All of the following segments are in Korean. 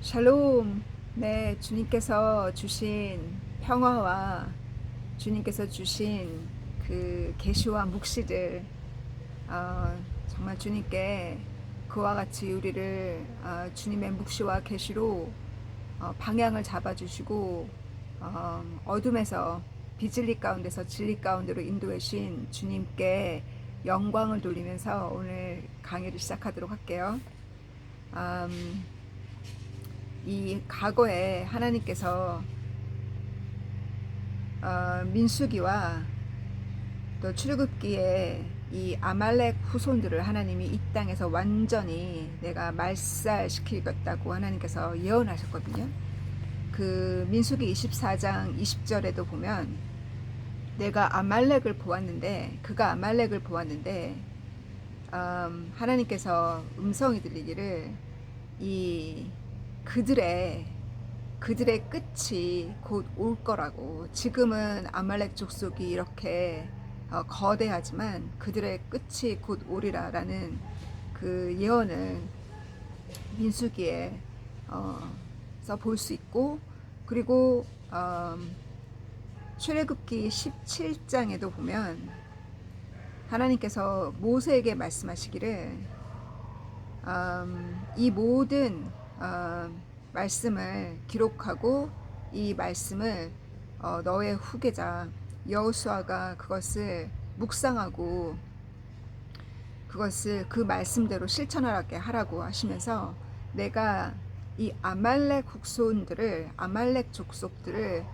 샬롬. 네, 주님께서 주신 평화와 주님께서 주신 그 계시와 묵시들, 정말 주님께 그와 같이 우리를 주님의 묵시와 계시로 방향을 잡아주시고 어둠에서 비진리 가운데서 진리 가운데로 인도해 주신 주님께 영광을 돌리면서 오늘 강의를 시작하도록 할게요. 이 과거에 하나님께서 민수기와 또 출애굽기에 이 아말렉 후손들을 하나님이 이 땅에서 완전히 내가 말살시키겠다고 하나님께서 예언하셨거든요. 그 민수기 24장 20절에도 보면 그가 아말렉을 보았는데 하나님께서 음성이 들리기를 이 그들의 끝이 곧 올 거라고. 지금은 아말렉 족속이 이렇게 거대하지만 그들의 끝이 곧 오리라라는 그 예언을 민수기에 볼 수 있고, 그리고 출애굽기 17장에도 보면 하나님께서 모세에게 말씀하시기를 이 모든 말씀을 기록하고 이 말씀을 너의 후계자 여호수아가 그것을 묵상하고 그것을 그 말씀대로 실천하게 하라고 하시면서, 내가 이 아말렉 족속들을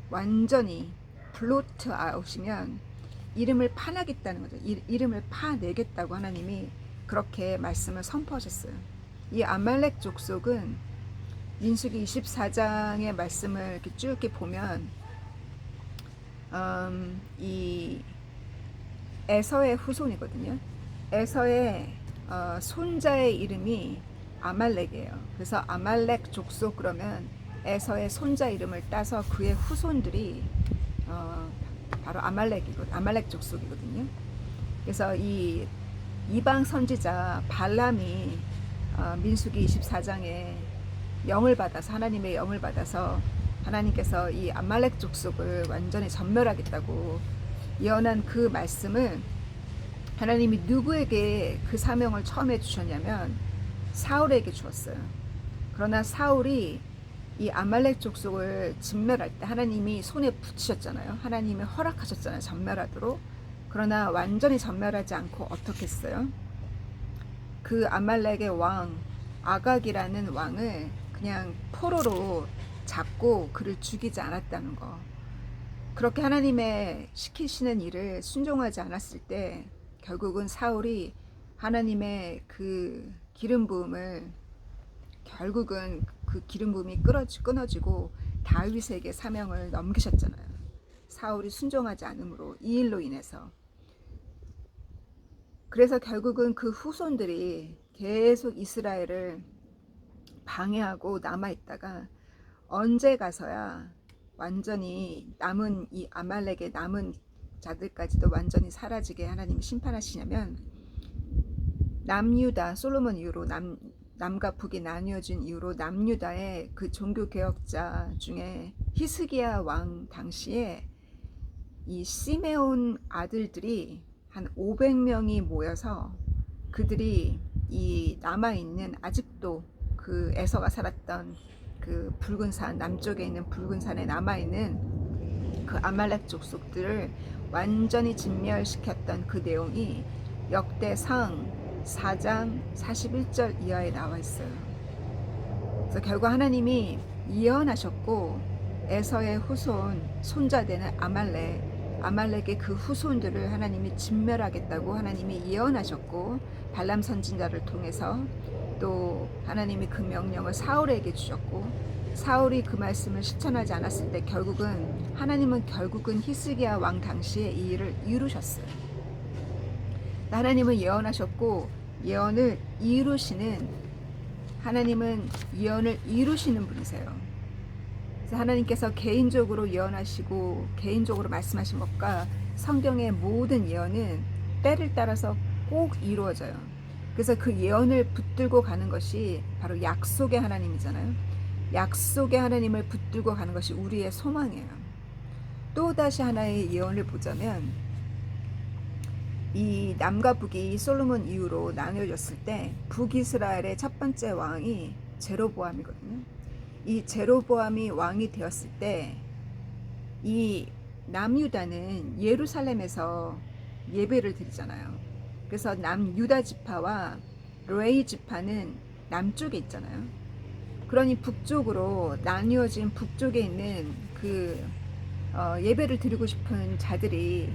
완전히 블로트 아웃이면 이름을 파내겠다는 거죠. 이름을 파내겠다고 하나님이 그렇게 말씀을 선포하셨어요. 이 아말렉 족속은 민수기 24장의 말씀을 이렇게 쭉 이렇게 보면 이 에서의 후손이거든요. 에서의 손자의 이름이 아말렉이에요. 그래서 아말렉 족속 그러면 에서의 손자 이름을 따서 그의 후손들이 바로 아말렉 족속이거든요. 그래서 이 이방 선지자 발람이 민수기 24장에 하나님의 영을 받아서 하나님께서 이 아말렉 족속을 완전히 전멸하겠다고 예언한 그 말씀을 하나님이 누구에게 그 사명을 처음에 주셨냐면 사울에게 주었어요. 그러나 사울이 이 아말렉 족속을 진멸할 때 하나님이 손에 붙이셨잖아요. 하나님이 허락하셨잖아요, 전멸하도록. 그러나 완전히 전멸하지 않고 어떻게 했어요? 그 아말렉의 왕 아각이라는 왕을 그냥 포로로 잡고 그를 죽이지 않았다는 거. 그렇게 하나님의 시키시는 일을 순종하지 않았을 때 결국은 사울이 하나님의 그 기름 부음을, 결국은 그 기름 부음이 끊어지고 다윗에게 사명을 넘기셨잖아요. 사울이 순종하지 않으므로, 이 일로 인해서. 그래서 결국은 그 후손들이 계속 이스라엘을 방해하고 남아있다가 언제 가서야 완전히 남은 이 아말렉의 남은 자들까지도 완전히 사라지게 하나님이 심판하시냐면, 남유다, 솔로몬 이후로 남과 북이 나뉘어진 이후로 남유다의 그 종교개혁자 중에 히스기야 왕 당시에 이 시메온 아들들이 한 500명이 모여서 그들이 이 남아있는, 아직도 그 에서가 살았던 그 붉은 산, 남쪽에 있는 붉은 산에 남아있는 그 아말렉 족속들을 완전히 진멸시켰던 그 내용이 역대상 4장 41절 이하에 나와 있어요. 그래서 결국 하나님이 예언하셨고, 에서의 손자 되는 아말렉의 그 후손들을 하나님이 진멸하겠다고 하나님이 예언하셨고, 발람 선지자를 통해서 또 하나님이 그 명령을 사울에게 주셨고, 사울이 그 말씀을 실천하지 않았을 때 하나님은 결국은 히스기야 왕 당시에 이 일을 이루셨어요. 하나님은 예언하셨고 예언을 이루시는, 하나님은 예언을 이루시는 분이세요. 그래서 하나님께서 개인적으로 예언하시고 개인적으로 말씀하신 것과 성경의 모든 예언은 때를 따라서 꼭 이루어져요. 그래서 그 예언을 붙들고 가는 것이 바로 약속의 하나님이잖아요. 약속의 하나님을 붙들고 가는 것이 우리의 소망이에요. 또 다시 하나의 예언을 보자면 이 남과 북이 솔로몬 이후로 나뉘어졌을 때 북이스라엘의 첫 번째 왕이 제로보암이거든요. 이 제로보암이 왕이 되었을 때 이 남유다는 예루살렘에서 예배를 드리잖아요. 그래서 남유다 지파와 레위 지파는 남쪽에 있잖아요. 그러니 북쪽으로 나뉘어진 북쪽에 있는 그 예배를 드리고 싶은 자들이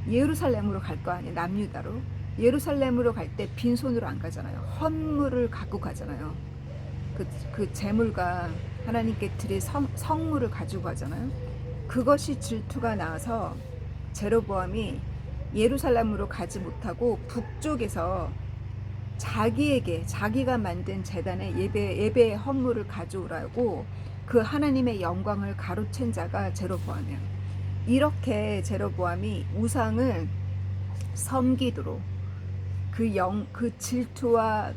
예루살렘으로 갈 거 아니에요. 남유다로. 예루살렘으로 갈 때 빈손으로 안 가잖아요. 헌물을 갖고 가잖아요. 그 제물과 하나님께 드릴 성물을 가지고 가잖아요. 그것이 질투가 나서 제로보암이 예루살렘으로 가지 못하고 북쪽에서 자기가 만든 제단에 예배의 헌물을 가져오라고 그 하나님의 영광을 가로챈 자가 제로보암이에요. 이렇게 제로보암이 우상을 섬기도록 그 질투와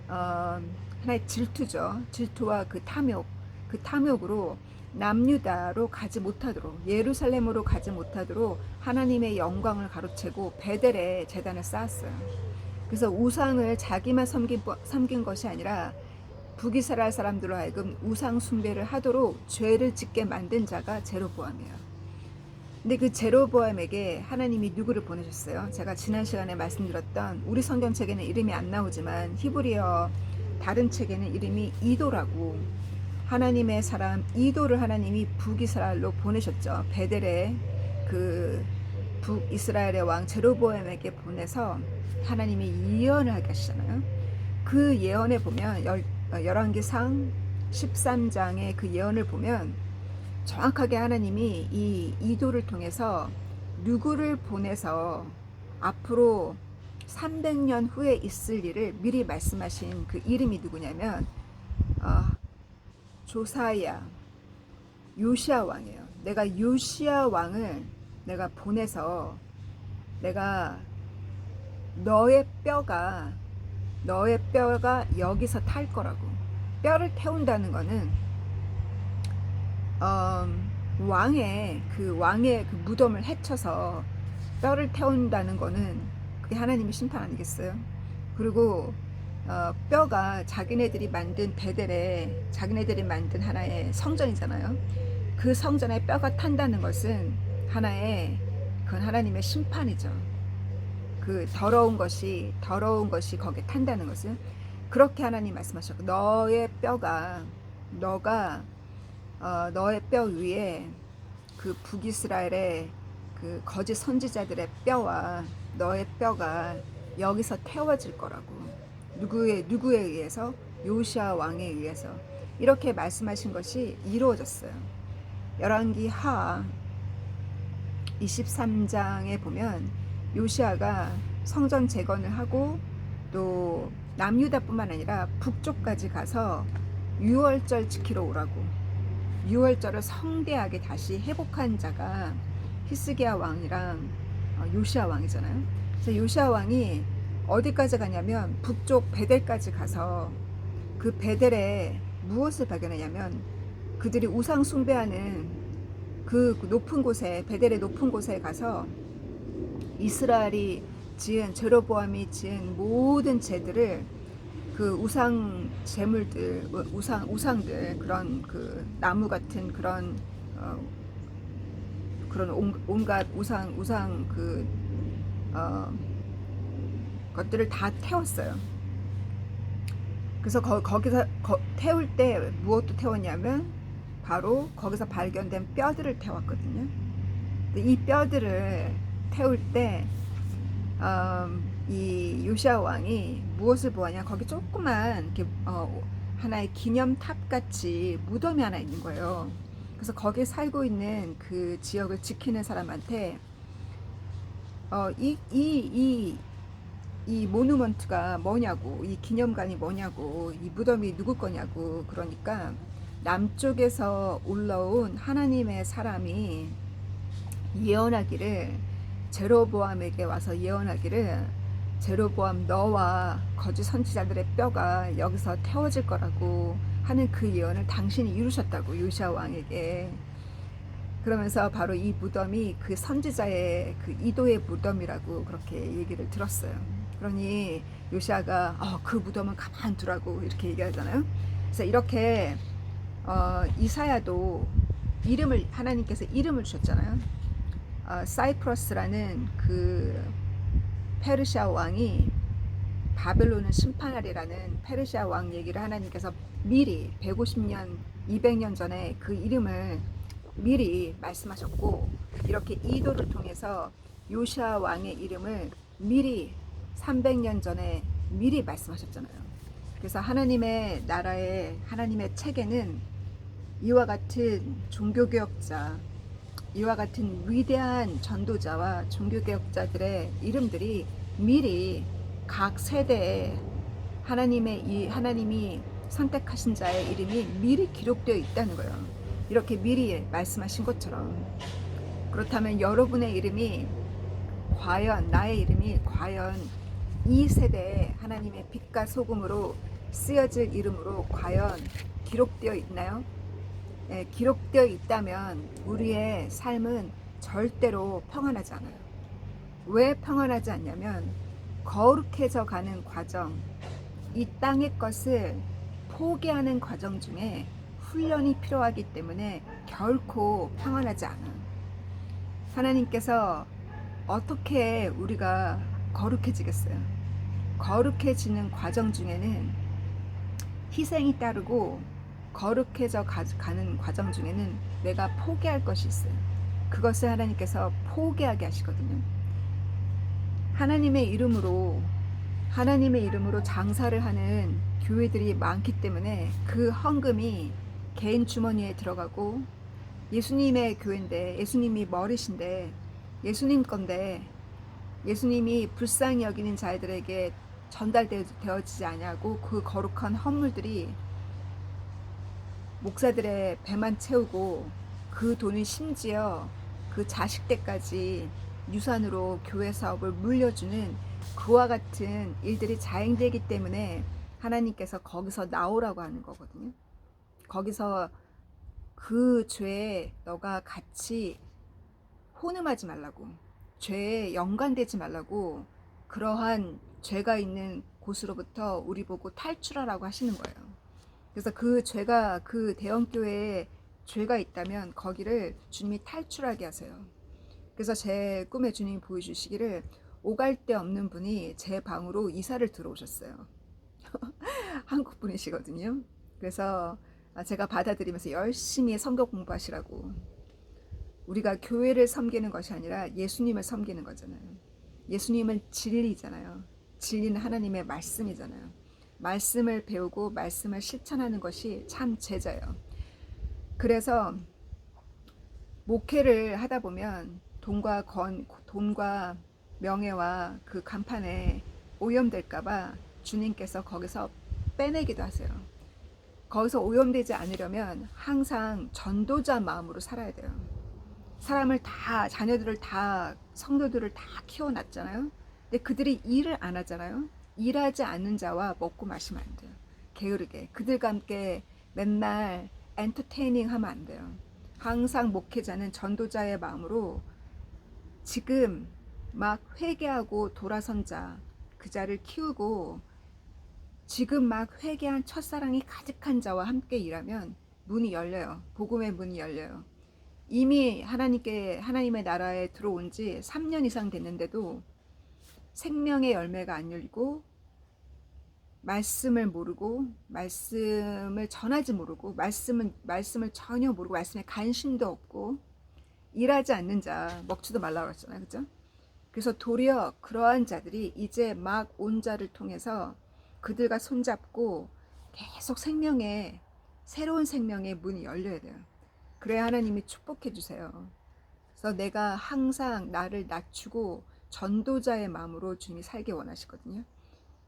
하나의 질투죠. 질투와 그 탐욕으로 남유다로 가지 못하도록, 예루살렘으로 가지 못하도록 하나님의 영광을 가로채고 베델에 제단을 쌓았어요. 그래서 우상을 자기만 섬긴 것이 아니라 북이스라엘 사람들로 하여금 우상 숭배를 하도록 죄를 짓게 만든 자가 제로보암이에요. 근데 그 제로보암에게 하나님이 누구를 보내셨어요? 제가 지난 시간에 말씀드렸던, 우리 성경책에는 이름이 안 나오지만 히브리어 다른 책에는 이름이 이도라고, 하나님의 사람 이도를 하나님이 북이스라엘로 보내셨죠. 베델에 그 북이스라엘의 왕 제로보암에게 보내서 하나님이 예언을 하게 하시잖아요. 그 예언에 보면 열왕기상 13장의 그 예언을 보면 정확하게 하나님이 이 이도를 통해서 누구를 보내서 앞으로 300년 후에 있을 일을 미리 말씀하신 그 이름이 누구냐면 조사야, 요시야 왕이에요. 내가 요시야 왕을 내가 보내서 내가 너의 뼈가 여기서 탈 거라고. 뼈를 태운다는 거는 왕의 그 무덤을 헤쳐서 뼈를 태운다는 거는 그게 하나님의 심판 아니겠어요? 그리고 뼈가 자기네들이 만든 베델에 자기네들이 만든 하나의 성전이잖아요. 그 성전에 뼈가 탄다는 것은 그건 하나님의 심판이죠. 그 더러운 것이 거기에 탄다는 것은, 그렇게 하나님 말씀하셨고, 너의 뼈 위에 그 북이스라엘의 그 거짓 선지자들의 뼈와 너의 뼈가 여기서 태워질 거라고. 누구에 의해서? 요시야 왕에 의해서. 이렇게 말씀하신 것이 이루어졌어요. 열왕기 하 23장에 보면 요시야가 성전 재건을 하고 또 남유다뿐만 아니라 북쪽까지 가서 유월절 지키러 오라고, 유월절을 성대하게 다시 회복한 자가 히스기야 왕이랑 요시야 왕이잖아요. 그래서 요시야 왕이 어디까지 가냐면 북쪽 베델까지 가서 그 베델에 무엇을 발견하냐면 그들이 우상 숭배하는 그 높은 곳에, 베델의 높은 곳에 가서 이스라엘이 지은, 제로보암이 지은 모든 죄들을 그 우상 제물들, 우상들, 그런 그 나무 같은 그런 온갖 우상 것들을 다 태웠어요. 그래서 거기서 태울 때 무엇도 태웠냐면 바로 거기서 발견된 뼈들을 태웠거든요. 근데 이 뼈들을 태울 때 이 요시야 왕이 무엇을 보았냐, 거기 조그만 이렇게 하나의 기념탑 같이 무덤이 하나 있는 거예요. 그래서 거기에 살고 있는 그 지역을 지키는 사람한테 이 모누먼트가 뭐냐고, 이 기념관이 뭐냐고, 이 무덤이 누구 거냐고. 그러니까 남쪽에서 올라온 하나님의 사람이 예언하기를, 제로보암에게 와서 예언하기를, 제로보암 너와 거짓 선지자들의 뼈가 여기서 태워질 거라고 하는 그 예언을 당신이 이루셨다고 요시아 왕에게. 그러면서 바로 이 무덤이 그 선지자의 그 이도의 무덤이라고 그렇게 얘기를 들었어요. 그러니 요시아가 그 무덤은 가만두라고 이렇게 얘기하잖아요. 그래서 이렇게 이사야도 이름을 하나님께서 이름을 주셨잖아요. 사이프러스라는 그 페르시아 왕이 바벨론을 심판하리라는 페르시아 왕 얘기를 하나님께서 미리 150년, 200년 전에 그 이름을 미리 말씀하셨고, 이렇게 이도를 통해서 요시아 왕의 이름을 미리 300년 전에 미리 말씀하셨잖아요. 그래서 하나님의 나라의 하나님의 책에는 이와 같은 종교개혁자, 이와 같은 위대한 전도자와 종교개혁자들의 이름들이 미리 각 세대에 하나님이 선택하신 자의 이름이 미리 기록되어 있다는 거예요. 이렇게 미리 말씀하신 것처럼. 그렇다면 여러분의 이름이 과연, 나의 이름이 과연 이 세대에 하나님의 빛과 소금으로 쓰여질 이름으로 과연 기록되어 있나요? 네, 기록되어 있다면 우리의 삶은 절대로 평안하지 않아요. 왜 평안하지 않냐면 거룩해져 가는 과정, 이 땅의 것을 포기하는 과정 중에 훈련이 필요하기 때문에 결코 평안하지 않아요. 하나님께서 어떻게 우리가 거룩해지겠어요? 거룩해지는 과정 중에는 희생이 따르고, 거룩해져 가는 과정 중에는 내가 포기할 것이 있어요. 그것을 하나님께서 포기하게 하시거든요. 하나님의 이름으로 장사를 하는 교회들이 많기 때문에 그 헌금이 개인 주머니에 들어가고, 예수님의 교회인데, 예수님이 머리신데, 예수님 건데, 예수님이 불쌍히 여기는 자들에게 전달되어지지 않냐고 그 거룩한 헌물들이 목사들의 배만 채우고, 그 돈이 심지어 그 자식 때까지 유산으로 교회 사업을 물려주는 그와 같은 일들이 자행되기 때문에 하나님께서 거기서 나오라고 하는 거거든요. 거기서 그 죄에 너가 같이 혼음하지 말라고, 죄에 연관되지 말라고, 그러한 죄가 있는 곳으로부터 우리 보고 탈출하라고 하시는 거예요. 그래서 그 죄가, 그 대형교회에 죄가 있다면 거기를 주님이 탈출하게 하세요. 그래서 제 꿈에 주님이 보여주시기를, 오갈 데 없는 분이 제 방으로 이사를 들어오셨어요. 한국 분이시거든요. 그래서 제가 받아들이면서 열심히 성경 공부하시라고. 우리가 교회를 섬기는 것이 아니라 예수님을 섬기는 거잖아요. 예수님은 진리잖아요. 진리는 하나님의 말씀이잖아요. 말씀을 배우고 말씀을 실천하는 것이 참 제자예요. 그래서 목회를 하다 보면 돈과 명예와 그 간판에 오염될까봐 주님께서 거기서 빼내기도 하세요. 거기서 오염되지 않으려면 항상 전도자 마음으로 살아야 돼요. 자녀들을 다, 성도들을 다 키워놨잖아요. 근데 그들이 일을 안 하잖아요. 일하지 않는 자와 먹고 마시면 안 돼요. 게으르게. 그들과 함께 맨날 엔터테이닝 하면 안 돼요. 항상 목회자는 전도자의 마음으로 지금 막 회개하고 돌아선 자, 그 자를 키우고, 지금 막 회개한 첫사랑이 가득한 자와 함께 일하면 문이 열려요. 복음의 문이 열려요. 이미 하나님의 나라에 들어온 지 3년 이상 됐는데도 생명의 열매가 안 열리고, 말씀을 모르고, 말씀을 전하지 모르고, 말씀을 전혀 모르고, 말씀에 관심도 없고, 일하지 않는 자 먹지도 말라고 했잖아요. 그죠? 그래서 도리어 그러한 자들이 이제 막 온 자를 통해서 그들과 손잡고 계속 새로운 생명의 문이 열려야 돼요. 그래야 하나님이 축복해 주세요. 그래서 내가 항상 나를 낮추고 전도자의 마음으로 주님이 살게 원하시거든요.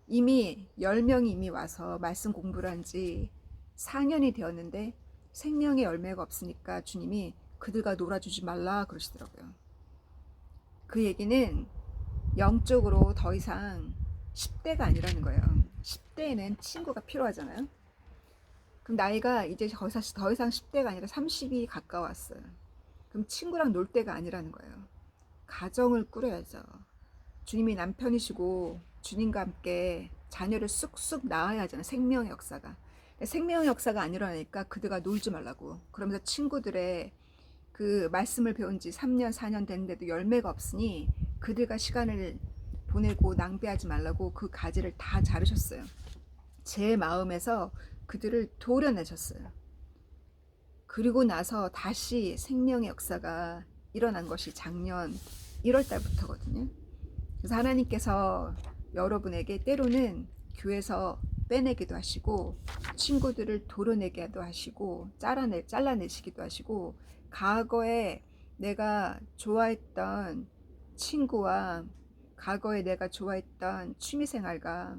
이미 10명이 이미 와서 말씀 공부를 한 지 4년이 되었는데 생명의 열매가 없으니까 주님이 그들과 놀아주지 말라 그러시더라고요. 그 얘기는 영적으로 더 이상 10대가 아니라는 거예요. 10대에는 친구가 필요하잖아요. 그럼 나이가 이제 더 이상 10대가 아니라 30이 가까웠어요. 그럼 친구랑 놀 때가 아니라는 거예요. 가정을 꾸려야죠. 주님이 남편이시고 주님과 함께 자녀를 쑥쑥 낳아야 하잖아요. 생명의 역사가. 생명의 역사가 안 일어나니까 그들과 놀지 말라고. 그러면서 친구들의 그 말씀을 배운 지 3년, 4년 됐는데도 열매가 없으니 그들과 시간을 보내고 낭비하지 말라고 그 가지를 다 자르셨어요. 제 마음에서 그들을 도려내셨어요. 그리고 나서 다시 생명의 역사가 일어난 것이 작년 1월 달부터거든요. 그래서 하나님께서 여러분에게 때로는 교회에서 빼내기도 하시고 친구들을 도려내기도 하시고 잘라내시기도 하시고 과거에 내가 좋아했던 친구와 과거에 내가 좋아했던 취미생활과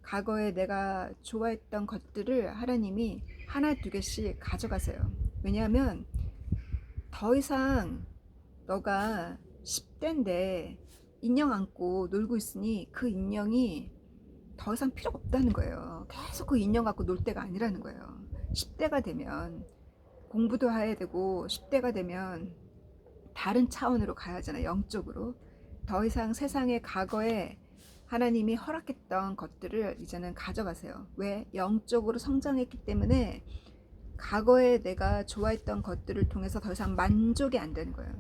과거에 내가 좋아했던 것들을 하나님이 하나 두 개씩 가져가세요. 왜냐하면 더 이상 너가 10대인데 인형 안고 놀고 있으니 그 인형이 더 이상 필요가 없다는 거예요. 계속 그 인형 갖고 놀 때가 아니라는 거예요. 10대가 되면 공부도 해야 되고 10대가 되면 다른 차원으로 가야 하잖아요. 영적으로. 더 이상 세상의 과거에 하나님이 허락했던 것들을 이제는 가져가세요. 왜? 영적으로 성장했기 때문에 과거에 내가 좋아했던 것들을 통해서 더 이상 만족이 안 되는 거예요.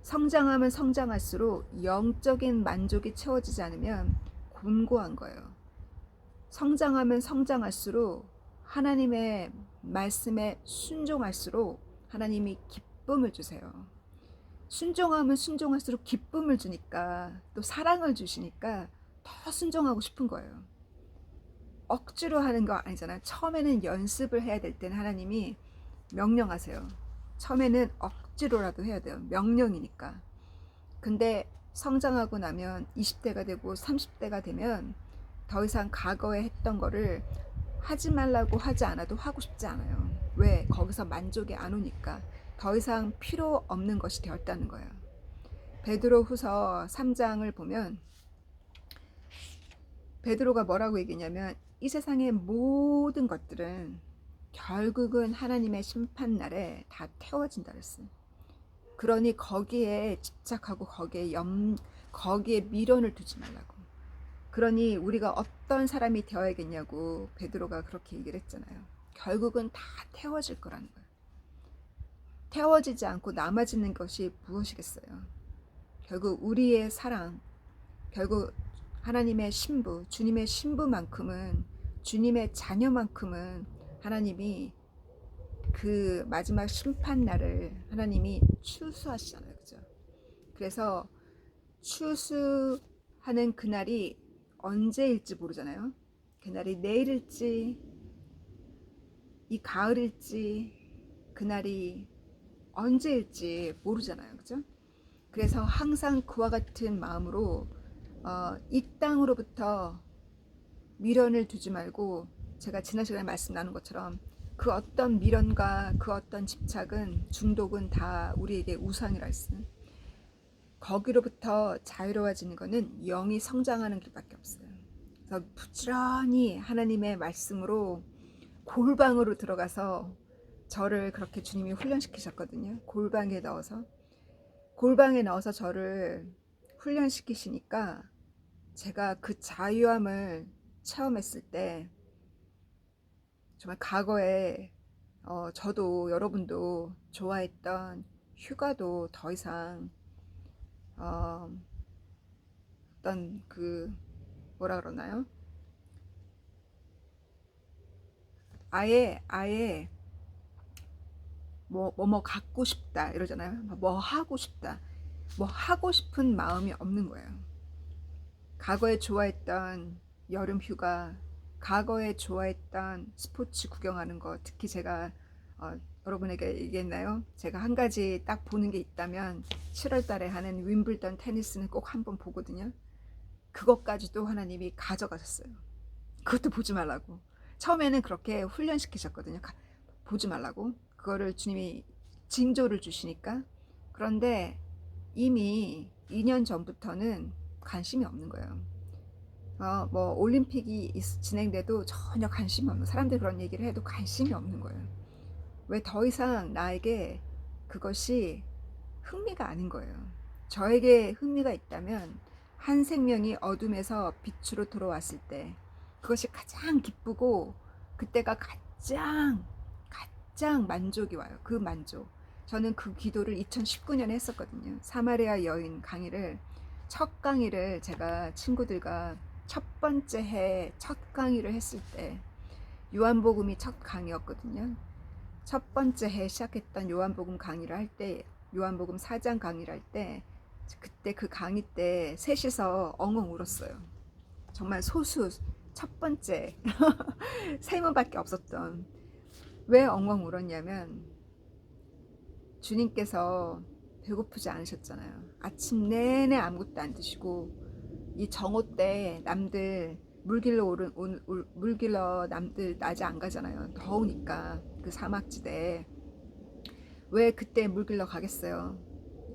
성장하면 성장할수록 영적인 만족이 채워지지 않으면 곤고한 거예요. 성장하면 성장할수록 하나님의 말씀에 순종할수록 하나님이 기쁨을 주세요. 순종하면 순종할수록 기쁨을 주니까 또 사랑을 주시니까 더 순종하고 싶은 거예요. 억지로 하는 거 아니잖아요. 처음에는 연습을 해야 될 때는 하나님이 명령하세요. 처음에는 억지로라도 해야 돼요. 명령이니까. 근데 성장하고 나면 20대가 되고 30대가 되면 더 이상 과거에 했던 거를 하지 말라고 하지 않아도 하고 싶지 않아요. 왜? 거기서 만족이 안 오니까. 더 이상 필요 없는 것이 되었다는 거예요. 베드로 후서 3장을 보면 베드로가 뭐라고 얘기냐면 이 세상의 모든 것들은 결국은 하나님의 심판날에 다 태워진다 그랬어요. 그러니 거기에 집착하고 거기에 미련을 두지 말라고. 그러니 우리가 어떤 사람이 되어야겠냐고 베드로가 그렇게 얘기를 했잖아요. 결국은 다 태워질 거라는 거예요. 태워지지 않고 남아지는 것이 무엇이겠어요? 결국 우리의 사랑, 결국 하나님의 신부, 주님의 신부만큼은, 주님의 자녀만큼은 하나님이 그 마지막 심판날을 하나님이 추수하시잖아요. 그죠? 그래서 추수하는 그날이 언제일지 모르잖아요. 그날이 내일일지 이 가을일지 그날이 언제일지 모르잖아요. 그죠? 그래서 항상 그와 같은 마음으로 이 땅으로부터 미련을 두지 말고 제가 지난 시간에 말씀 나눈 것처럼 그 어떤 미련과 그 어떤 집착은 중독은 다 우리에게 우상이라 했어요. 거기로부터 자유로워지는 것은 영이 성장하는 길밖에 없어요. 그래서 부지런히 하나님의 말씀으로 골방으로 들어가서 저를 그렇게 주님이 훈련시키셨거든요. 골방에 넣어서 저를 훈련시키시니까 제가 그 자유함을 체험했을 때 정말 과거에 저도 여러분도 좋아했던 휴가도 더 이상 어떤 그 뭐라 그러나요? 아예 뭐 갖고 싶다 이러잖아요. 뭐 하고 싶다. 뭐 하고 싶은 마음이 없는 거예요. 과거에 좋아했던 여름 휴가, 과거에 좋아했던 스포츠 구경하는 거, 특히 제가 여러분에게 얘기했나요? 제가 한 가지 딱 보는 게 있다면 7월 달에 하는 윈블던 테니스는 꼭 한번 보거든요. 그것까지도 하나님이 가져가셨어요. 그것도 보지 말라고. 처음에는 그렇게 훈련시키셨거든요. 보지 말라고. 그거를 주님이 징조를 주시니까. 그런데 이미 2년 전부터는 관심이 없는 거예요. 뭐 올림픽이 진행돼도 전혀 관심이 없는, 사람들이 그런 얘기를 해도 관심이 없는 거예요. 왜 더 이상 나에게 그것이 흥미가 아닌 거예요. 저에게 흥미가 있다면 한 생명이 어둠에서 빛으로 돌아왔을 때 그것이 가장 기쁘고 그때가 가장 만족이 와요. 그 만족. 저는 그 기도를 2019년에 했었거든요. 사마리아 여인 강의를, 첫 강의를 제가 친구들과 첫 번째 해 첫 강의를 했을 때, 요한복음이 첫 강의였거든요. 첫 번째 해 시작했던 요한복음 강의를 할 때, 요한복음 4장 강의를 할 때, 그때 그 강의 때 셋이서 엉엉 울었어요. 정말 소수, 첫 번째 세 문밖에 없었던. 왜 엉엉 울었냐면 주님께서 배고프지 않으셨잖아요. 아침 내내 아무것도 안 드시고, 이 정오 때 남들 물길러 남들 낮에 안 가잖아요. 더우니까 그 사막지대에. 왜 그때 물길러 가겠어요?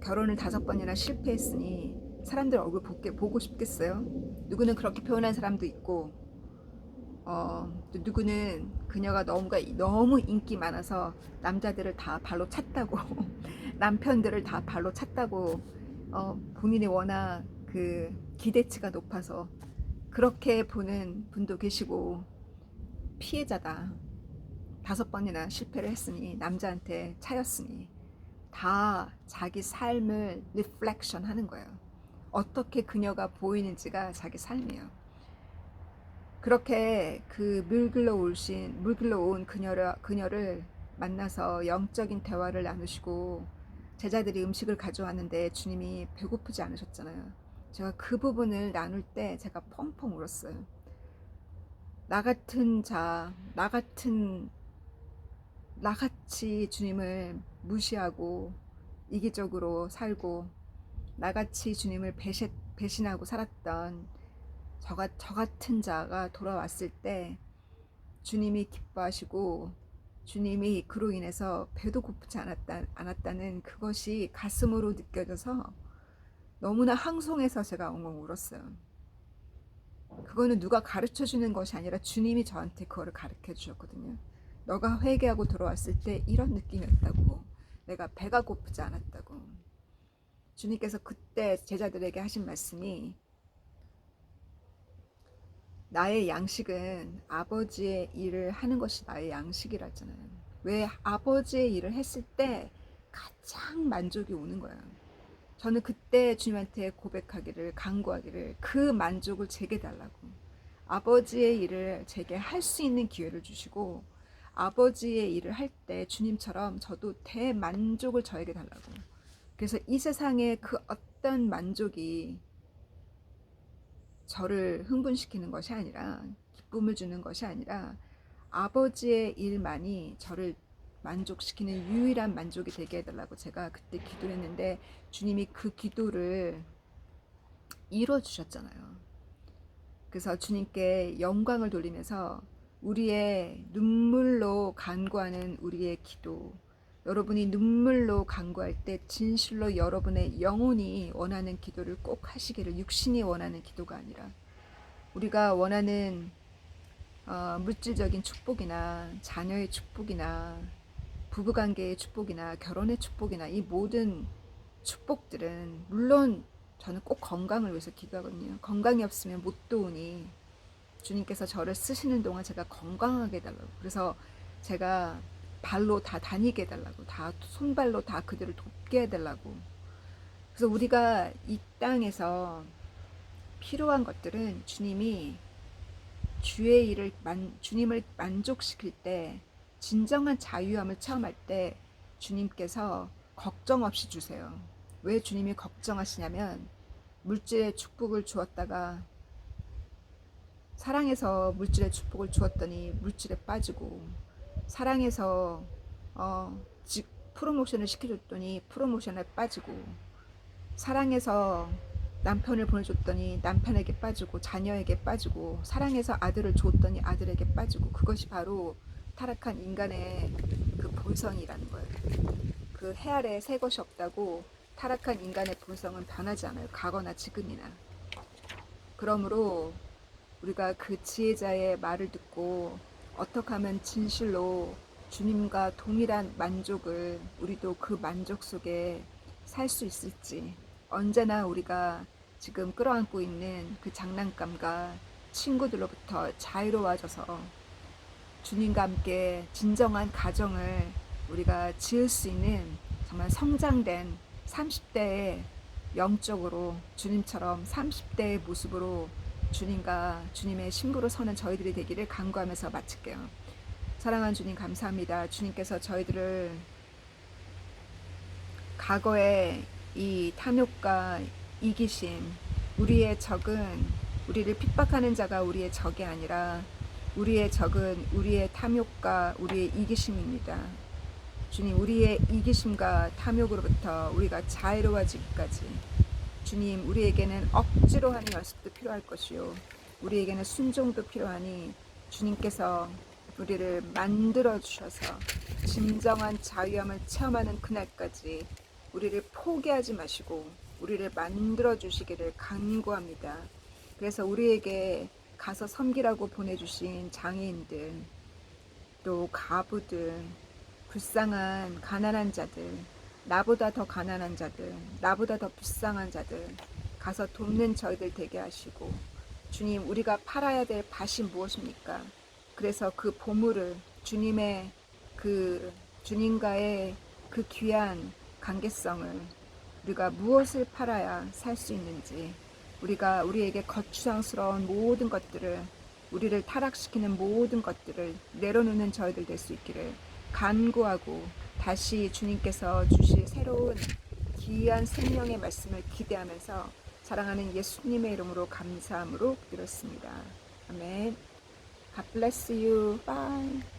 결혼을 5번이나 실패했으니 사람들 얼굴 보고 싶겠어요? 누구는 그렇게 표현한 사람도 있고, 또 누구는 그녀가 너무 인기 많아서 남자들을 다 발로 찼다고 남편들을 다 발로 찼다고, 본인이 워낙 그 기대치가 높아서 그렇게 보는 분도 계시고, 피해자다. 5번이나 실패를 했으니, 남자한테 차였으니, 다 자기 삶을 리플렉션 하는 거예요. 어떻게 그녀가 보이는지가 자기 삶이에요. 그렇게 그 물길러 온 그녀를 만나서 영적인 대화를 나누시고, 제자들이 음식을 가져왔는데 주님이 배고프지 않으셨잖아요. 제가 그 부분을 나눌 때 제가 펑펑 울었어요. 나 같은 자, 나같이 주님을 무시하고 이기적으로 살고, 나같이 주님을 배신하고 살았던 저 같은 자가 돌아왔을 때 주님이 기뻐하시고, 주님이 그로 인해서 배도 고프지 않았다는 그것이 가슴으로 느껴져서 너무나 항송해서 제가 엉엉 울었어요. 그거는 누가 가르쳐 주는 것이 아니라 주님이 저한테 그거를 가르쳐 주셨거든요. 너가 회개하고 돌아왔을 때 이런 느낌이었다고. 내가 배가 고프지 않았다고. 주님께서 그때 제자들에게 하신 말씀이, 나의 양식은 아버지의 일을 하는 것이 나의 양식이라 했잖아요. 왜? 아버지의 일을 했을 때 가장 만족이 오는 거예요. 저는 그때 주님한테 간구하기를 그 만족을 제게 달라고. 아버지의 일을 제게 할 수 있는 기회를 주시고, 아버지의 일을 할 때 주님처럼 저도 대만족을 저에게 달라고. 그래서 이 세상의 그 어떤 만족이 저를 흥분시키는 것이 아니라, 기쁨을 주는 것이 아니라, 아버지의 일만이 저를 만족시키는 유일한 만족이 되게 해달라고 제가 그때 기도를 했는데, 주님이 그 기도를 이루어 주셨잖아요. 그래서 주님께 영광을 돌리면서 우리의 눈물로 간구하는 우리의 기도, 여러분이 눈물로 간구할 때 진실로 여러분의 영혼이 원하는 기도를 꼭 하시기를, 육신이 원하는 기도가 아니라, 우리가 원하는 물질적인 축복이나 자녀의 축복이나 부부관계의 축복이나 결혼의 축복이나 이 모든 축복들은, 물론 저는 꼭 건강을 위해서 기도하거든요. 건강이 없으면 못 도우니 주님께서 저를 쓰시는 동안 제가 건강하게 해달라고. 그래서 제가 발로 다 다니게 해달라고, 다 손발로 다 그들을 돕게 해달라고. 그래서 우리가 이 땅에서 필요한 것들은 주님이 주님을 만족시킬 때, 진정한 자유함을 체험할 때 주님께서 걱정 없이 주세요. 왜 주님이 걱정하시냐면, 물질의 축복을 주었다가 사랑해서 물질의 축복을 주었더니 물질에 빠지고, 사랑해서 프로모션을 시켜줬더니 프로모션에 빠지고, 사랑해서 남편을 보내줬더니 남편에게 빠지고 자녀에게 빠지고, 사랑해서 아들을 줬더니 아들에게 빠지고. 그것이 바로 타락한 인간의 그 본성이라는 거예요. 그 해 아래 새 것이 없다고. 타락한 인간의 본성은 변하지 않아요. 과거나 지금이나. 그러므로 우리가 그 지혜자의 말을 듣고 어떻게 하면 진실로 주님과 동일한 만족을 우리도 그 만족 속에 살 수 있을지, 언제나 우리가 지금 끌어안고 있는 그 장난감과 친구들로부터 자유로워져서 주님과 함께 진정한 가정을 우리가 지을 수 있는 정말 성장된 30대의 영적으로 주님처럼 30대의 모습으로 주님과 주님의 신부로 서는 저희들이 되기를 간구하면서 마칠게요. 사랑하는 주님 감사합니다. 주님께서 저희들을 과거의 이 탐욕과 이기심, 우리의 적은 우리를 핍박하는 자가 우리의 적이 아니라 우리의 적은 우리의 탐욕과 우리의 이기심입니다. 주님, 우리의 이기심과 탐욕으로부터 우리가 자유로워지기까지 주님, 우리에게는 억지로 하는 연습도 필요할 것이요, 우리에게는 순종도 필요하니 주님께서 우리를 만들어 주셔서 진정한 자유함을 체험하는 그날까지 우리를 포기하지 마시고 우리를 만들어 주시기를 간구합니다. 그래서 우리에게 가서 섬기라고 보내주신 장애인들, 또 가부들, 불쌍한 가난한 자들, 나보다 더 가난한 자들, 나보다 더 불쌍한 자들 가서 돕는 저희들 되게 하시고, 주님, 우리가 팔아야 될 밭이 무엇입니까? 그래서 그 보물을 주님의 그 주님과의 그 귀한 관계성을 우리가 무엇을 팔아야 살 수 있는지, 우리가 우리에게 거추장스러운 모든 것들을, 우리를 타락시키는 모든 것들을 내려놓는 저희들 될 수 있기를 간구하고, 다시 주님께서 주실 새로운 귀한 생명의 말씀을 기대하면서 사랑하는 예수님의 이름으로 감사함으로 드렸습니다. 아멘. God bless you. Bye.